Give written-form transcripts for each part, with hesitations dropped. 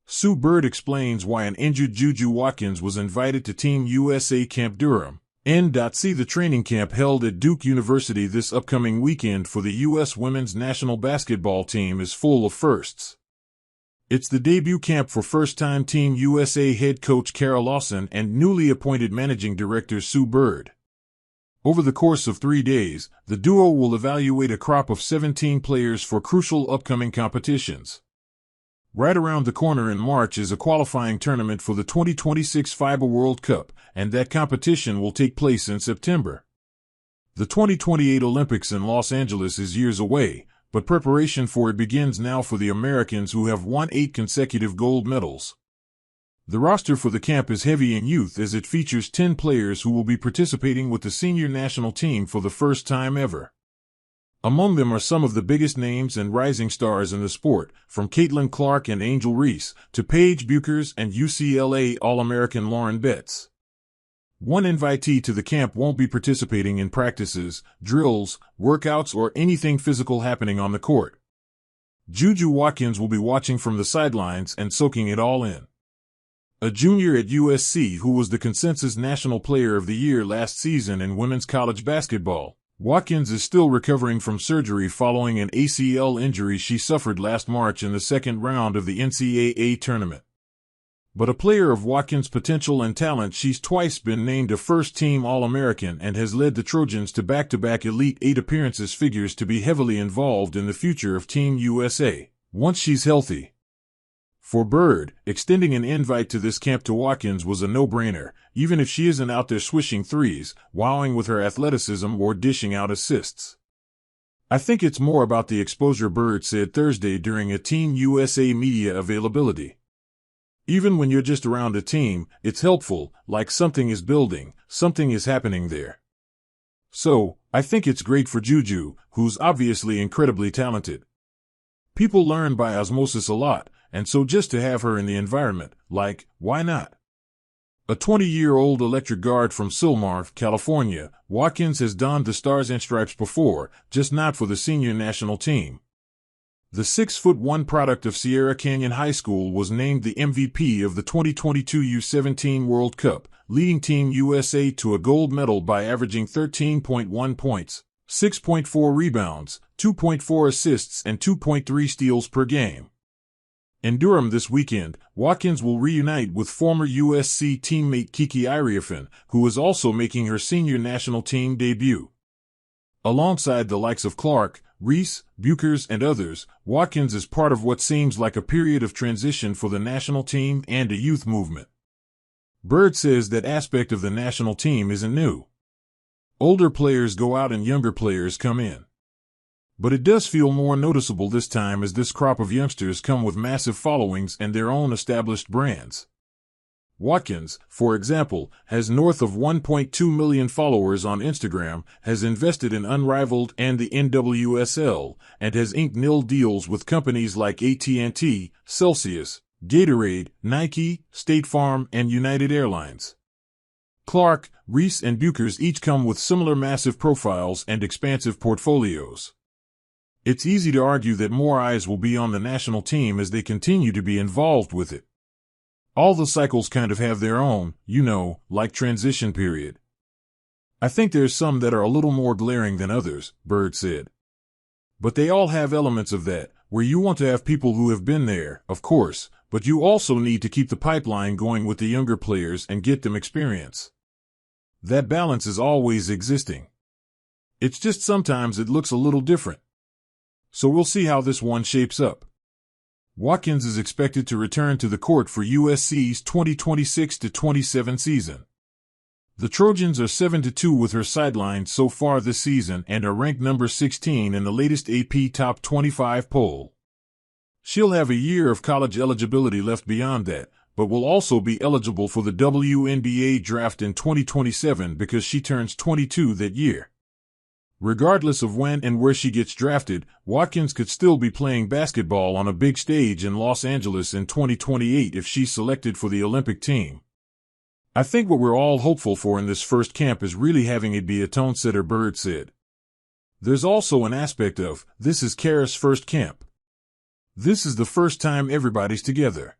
Sue Bird explains why an injured JuJu Watkins was invited to Team USA Camp Durham. See the training camp held at Duke University this upcoming weekend for the U.S. women's national basketball team is full of firsts. It's the debut camp for first-time Team USA head coach Kara Lawson and newly appointed managing director Sue Bird. Over the course of 3 days, the duo will evaluate a crop of 17 players for crucial upcoming competitions. Right around the corner in March is a qualifying tournament for the 2026 FIBA World Cup, and that competition will take place in September. The 2028 Olympics in Los Angeles is years away, but preparation for it begins now for the Americans who have won 8 consecutive gold medals. The roster for the camp is heavy in youth as it features 10 players who will be participating with the senior national team for the first time ever. Among them are some of the biggest names and rising stars in the sport, from Caitlin Clark and Angel Reese to Paige Bueckers and UCLA All-American Lauren Betts. One invitee to the camp won't be participating in practices, drills, workouts, or anything physical happening on the court. JuJu Watkins will be watching from the sidelines and soaking it all in. A junior at USC who was the consensus National Player of the Year last season in women's college basketball, Watkins is still recovering from surgery following an ACL injury she suffered last March in the second round of the NCAA tournament. But a player of Watkins' potential and talent, she's twice been named a first-team All-American and has led the Trojans to back-to-back Elite 8 appearances, figures to be heavily involved in the future of Team USA, once she's healthy. For Bird, extending an invite to this camp to Watkins was a no-brainer, even if she isn't out there swishing threes, wowing with her athleticism, or dishing out assists. I think it's more about the exposure, Bird said Thursday during a Team USA media availability. Even when you're just around a team, it's helpful, like something is building, something is happening there. So, I think it's great for JuJu, who's obviously incredibly talented. People learn by osmosis a lot, and so just to have her in the environment, why not? A 20-year-old electric guard from Sylmar, California, Watkins has donned the Stars and Stripes before, just not for the senior national team. The 6'1" product of Sierra Canyon High School was named the MVP of the 2022 U17 World Cup, leading Team USA to a gold medal by averaging 13.1 points, 6.4 rebounds, 2.4 assists, and 2.3 steals per game. In Durham this weekend, Watkins will reunite with former USC teammate Kiki Iriafen, who is also making her senior national team debut. Alongside the likes of Clark, Reese, Bueckers, and others, Watkins is part of what seems like a period of transition for the national team and a youth movement. Bird says that aspect of the national team isn't new. Older players go out and younger players come in. But it does feel more noticeable this time as this crop of youngsters come with massive followings and their own established brands. Watkins, for example, has north of 1.2 million followers on Instagram, has invested in Unrivaled and the NWSL, and has inked nil deals with companies like AT&T, Celsius, Gatorade, Nike, State Farm, and United Airlines. Clark, Reese, and Bueckers each come with similar massive profiles and expansive portfolios. It's easy to argue that more eyes will be on the national team as they continue to be involved with it. All the cycles kind of have their own, transition period. I think there's some that are a little more glaring than others, Bird said. But they all have elements of that, where you want to have people who have been there, of course, but you also need to keep the pipeline going with the younger players and get them experience. That balance is always existing. It's just sometimes it looks a little different. So we'll see how this one shapes up. Watkins is expected to return to the court for USC's 2026-27 season. The Trojans are 7-2 with her sidelined so far this season and are ranked number 16 in the latest AP Top 25 poll. She'll have a year of college eligibility left beyond that, but will also be eligible for the WNBA draft in 2027 because she turns 22 that year. Regardless of when and where she gets drafted, Watkins could still be playing basketball on a big stage in Los Angeles in 2028 if she's selected for the Olympic team. I think what we're all hopeful for in this first camp is really having it be a tone-setter, Bird said. There's also an aspect of, this is Kara's first camp. This is the first time everybody's together.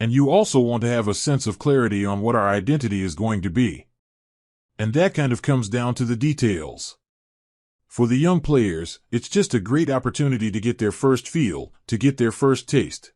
And you also want to have a sense of clarity on what our identity is going to be. And that kind of comes down to the details. For the young players, it's just a great opportunity to get their first feel, to get their first taste.